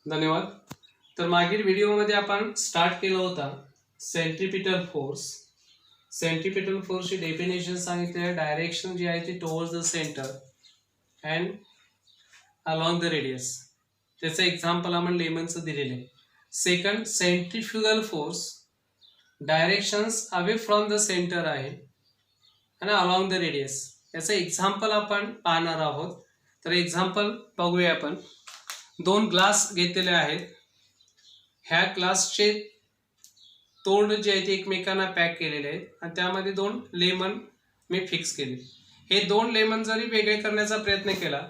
धन्यवाद. तर मागील व्हिडिओमध्ये आपण स्टार्ट केला होता सेंट्रिपिटल फोर्स. सेंट्रिपिटल फोर्सची डेफिनेशन सांगितली आहे. डायरेक्शन जी आहे ती towards the centre and along the radius. त्याचं एक्झाम्पल आपण लेमनचं दिलेलं आहे. Second, centrifugal force directions away from the centre आहे आणि अलॉंग द रेडियस. याचं एक्झाम्पल आपण पाहणार आहोत. तर एक्झाम्पल बघूया आपण. दोन ग्लास घेतलेले आहेत. ह्या ग्लासचे तोंड जे आहे ते एकमेकांना पॅक केलेले आहेत आणि त्यामध्ये दोन लेमन मी फिक्स केले. हे दोन लेमन जरी वेगळे करण्याचा प्रयत्न केला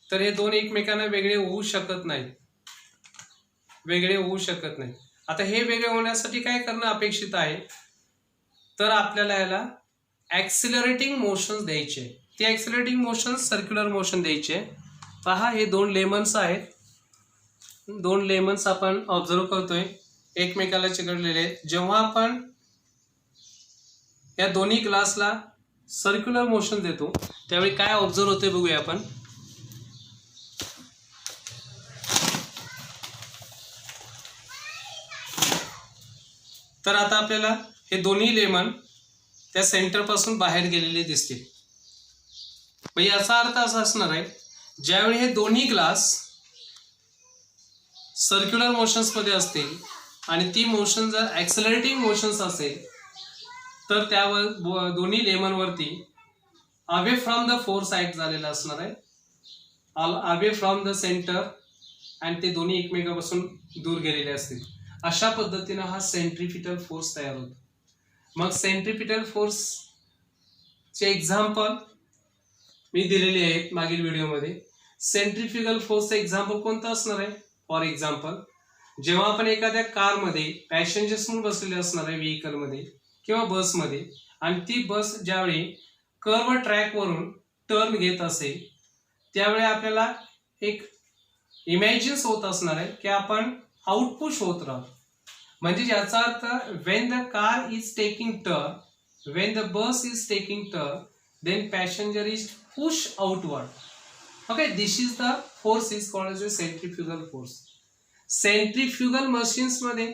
तर हे दोन एकमेकांना वेगळे होऊ शकत नाहीत. आता हे वेगळे होण्यासाठी काय करणं अपेक्षित आहे, तर आपल्याला याला ॲक्सिलरेटिंग मोशन्स द्यायचे. ते ॲक्सिलरेटिंग मोशन्स सर्क्युलर मोशन द्यायचे. पहा, हे दोन लेमन्स आहेत. दोन लेमन्स आपण ऑब्झर्व करतोय एकमेकाला चिकटलेले. जेव्हा आपण या दोन्ही ग्लासला सर्क्युलर मोशन देतो त्यावेळी काय ऑब्झर्व होते बघूया आपण. तर आता आपल्याला हे दोन्ही लेमन त्या सेंटर पासून बाहेर गेलेले दिसतील. म्हणजे याचा अर्थ असा असणार आहे, ज्यावेळी हे दोन्ही ग्लास सर्क्युलर मोशन्स मध्ये असतील आणि ती मोशन जर ॲक्सिलरेटिंग मोशन्स असेल तर त्यावर दोन्ही लेमन वरती away from the force act झालेला असणार आहे. अवे फ्रॉम द सेंटर आणि ते दोन्ही एकमेकांपासून दूर गेलेले असतील. अशा पद्धतीने हा सेंट्रिपिटल फोर्स तयार होतो. मग सेंट्रिपिटल फोर्स चे एक्झाम्पल मी दिलेले आहेत मागील व्हिडिओमध्ये. सेंट्रिफ्युगल फोर्सचं एक्झाम्पल कोणतं असणार आहे? फॉर एक्झाम्पल, जेव्हा आपण एखाद्या कारमध्ये पॅसेंजर्स म्हणून बसलेले असणार आहे व्हेकलमध्ये किंवा बसमध्ये, आणि ती बस ज्यावेळी कर्व ट्रॅकवरून टर्न घेत असेल त्यावेळी आपल्याला एक इमॅजिन्स होत असणार आहे की आपण आउटपुश होत राहतो. म्हणजे याचा अर्थ when the car is taking turn, when the bus is taking turn, then passenger is pushed outward. Okay, this is the force is called as a centrifugal force. Centrifugal machines मध्ये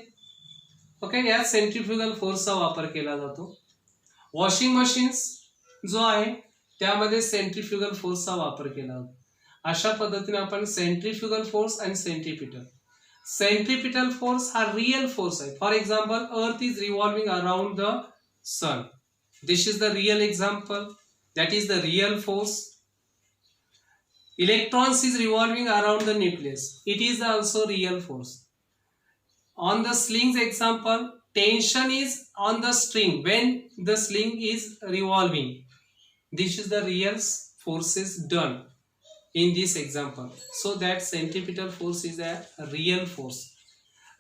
ओके या centrifugal फोर्सचा वापर केला जातो. Washing machines जो आहे त्यामध्ये centrifugal फोर्सचा वापर केला जातो. अशा पद्धतीने आपण सेंट्रिफ्युगल फोर्स आणि सेंट्रिपिटल फोर्स हा रियल फोर्स आहे. For example, earth is revolving around the sun. This is the real example, that is the real force. Electrons is revolving around the nucleus. It is also real force. On the sling's example, tension is on the string when the sling is revolving. This is the real forces done in this example. So that centripetal force is a real force.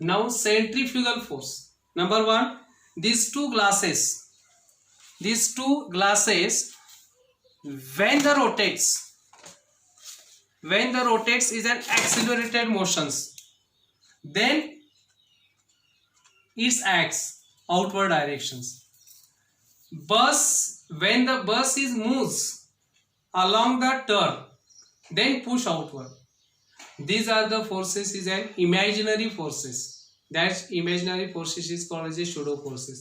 Now centrifugal force. Number one, these two glasses, when the rotates is an accelerated motions, then it acts outward directions. When the bus is moves along the turn, then push outward. These are the forces is an imaginary forces. That imaginary forces is called as a pseudo forces.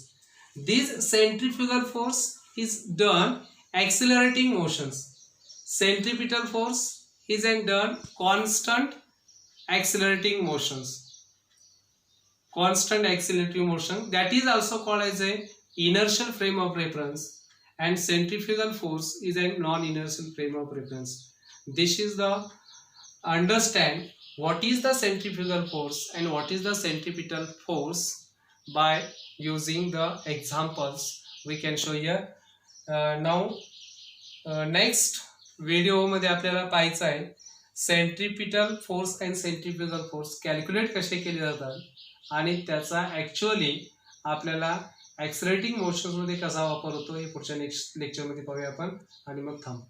This centrifugal force is done accelerating motions. Centripetal force is done constant accelerating motions. Constant accelerating motion, that is also called as a inertial frame of reference, and centrifugal force is a non-inertial frame of reference. This is the understand what is the centrifugal force and what is the centripetal force by using the examples we can show here. Now next video मध्ये आपल्याला पाहायचं आहे centripetal force and centrifugal force calculate कसे केले जातात आणि त्याचा actually आपल्याला ॲक्सिलरेटिंग मोशन्स मध्ये कसा वापर होतो हे पुढच्या नेक्स्ट लेक्चर मध्ये पाहूया आपण. आणि मग थांबू.